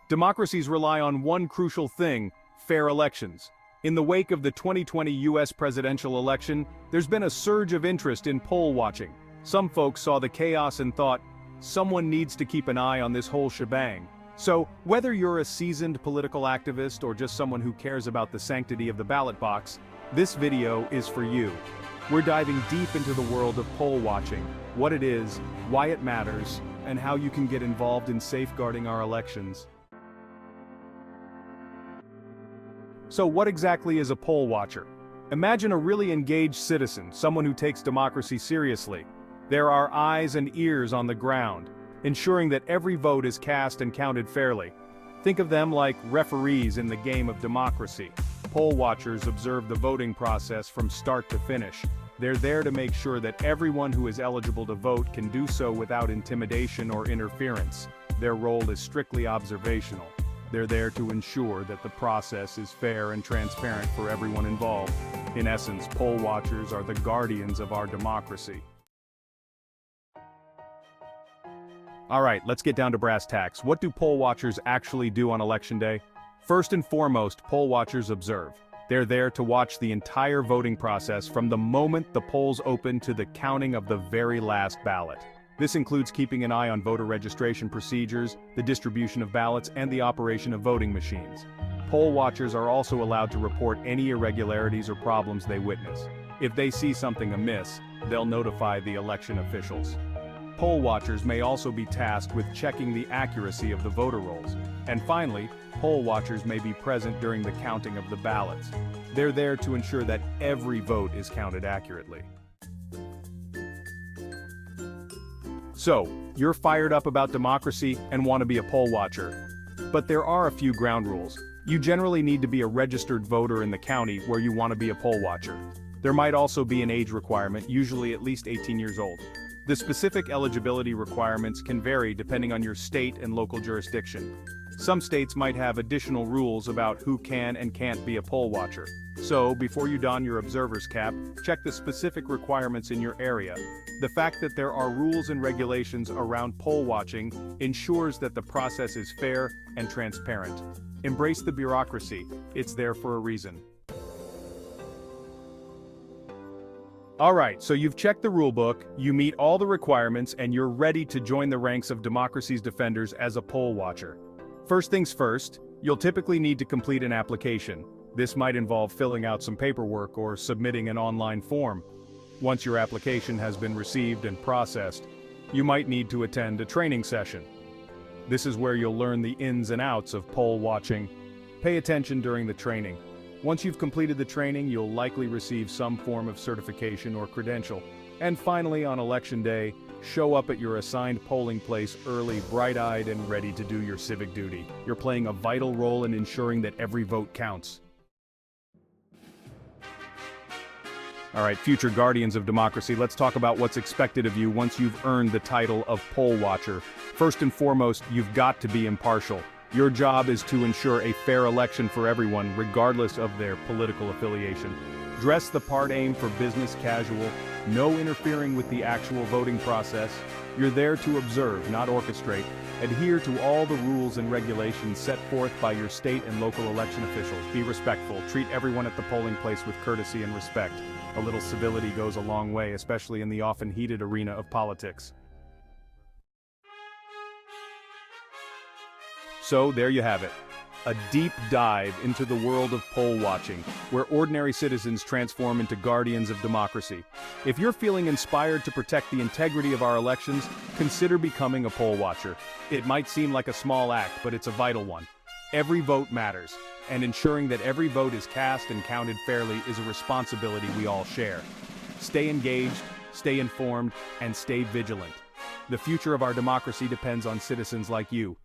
Democracies rely on one crucial thing: fair elections. In the wake of the 2020 US presidential election, there's been a surge of interest in poll watching. Some folks saw the chaos and thought, someone needs to keep an eye on this whole shebang. So, whether you're a seasoned political activist or just someone who cares about the sanctity of the ballot box, this video is for you. We're diving deep into the world of poll watching, what it is, why it matters, and how you can get involved in safeguarding our elections. So what exactly is a poll watcher? Imagine a really engaged citizen, someone who takes democracy seriously. There are eyes and ears on the ground, ensuring that every vote is cast and counted fairly. Think of them like referees in the game of democracy. Poll watchers observe the voting process from start to finish. They're there to make sure that everyone who is eligible to vote can do so without intimidation or interference. Their role is strictly observational. They're there to ensure that the process is fair and transparent for everyone involved. In essence, poll watchers are the guardians of our democracy. Alright, let's get down to brass tacks. What do poll watchers actually do on election day? First and foremost, poll watchers observe. They're there to watch the entire voting process from the moment the polls open to the counting of the very last ballot. This includes keeping an eye on voter registration procedures, the distribution of ballots, and the operation of voting machines. Poll watchers are also allowed to report any irregularities or problems they witness. If they see something amiss, they'll notify the election officials. Poll watchers may also be tasked with checking the accuracy of the voter rolls. And finally, poll watchers may be present during the counting of the ballots. They're there to ensure that every vote is counted accurately. So, you're fired up about democracy and want to be a poll watcher. But there are a few ground rules. You generally need to be a registered voter in the county where you want to be a poll watcher. There might also be an age requirement, usually at least 18 years old. The specific eligibility requirements can vary depending on your state and local jurisdiction. Some states might have additional rules about who can and can't be a poll watcher. So, before you don your observer's cap, check the specific requirements in your area. The fact that there are rules and regulations around poll watching ensures that the process is fair and transparent. Embrace the bureaucracy, it's there for a reason. Alright, so you've checked the rulebook, you meet all the requirements, and you're ready to join the ranks of democracy's defenders as a poll watcher. First things first, you'll typically need to complete an application. This might involve filling out some paperwork or submitting an online form. Once your application has been received and processed, you might need to attend a training session. This is where you'll learn the ins and outs of poll watching. Pay attention during the training. Once you've completed the training, you'll likely receive some form of certification or credential. And finally, on election day, show up at your assigned polling place early, bright-eyed, and ready to do your civic duty. You're playing a vital role in ensuring that every vote counts. Alright, future guardians of democracy, let's talk about what's expected of you once you've earned the title of poll watcher. First and foremost, you've got to be impartial. Your job is to ensure a fair election for everyone, regardless of their political affiliation. Dress the part, aim for business casual, no interfering with the actual voting process. You're there to observe, not orchestrate. Adhere to all the rules and regulations set forth by your state and local election officials. Be respectful, treat everyone at the polling place with courtesy and respect. A little civility goes a long way, especially in the often heated arena of politics. So there you have it, a deep dive into the world of poll watching, where ordinary citizens transform into guardians of democracy. If you're feeling inspired to protect the integrity of our elections, consider becoming a poll watcher. It might seem like a small act, but it's a vital one. Every vote matters, and ensuring that every vote is cast and counted fairly is a responsibility we all share. Stay engaged, stay informed, and stay vigilant. The future of our democracy depends on citizens like you.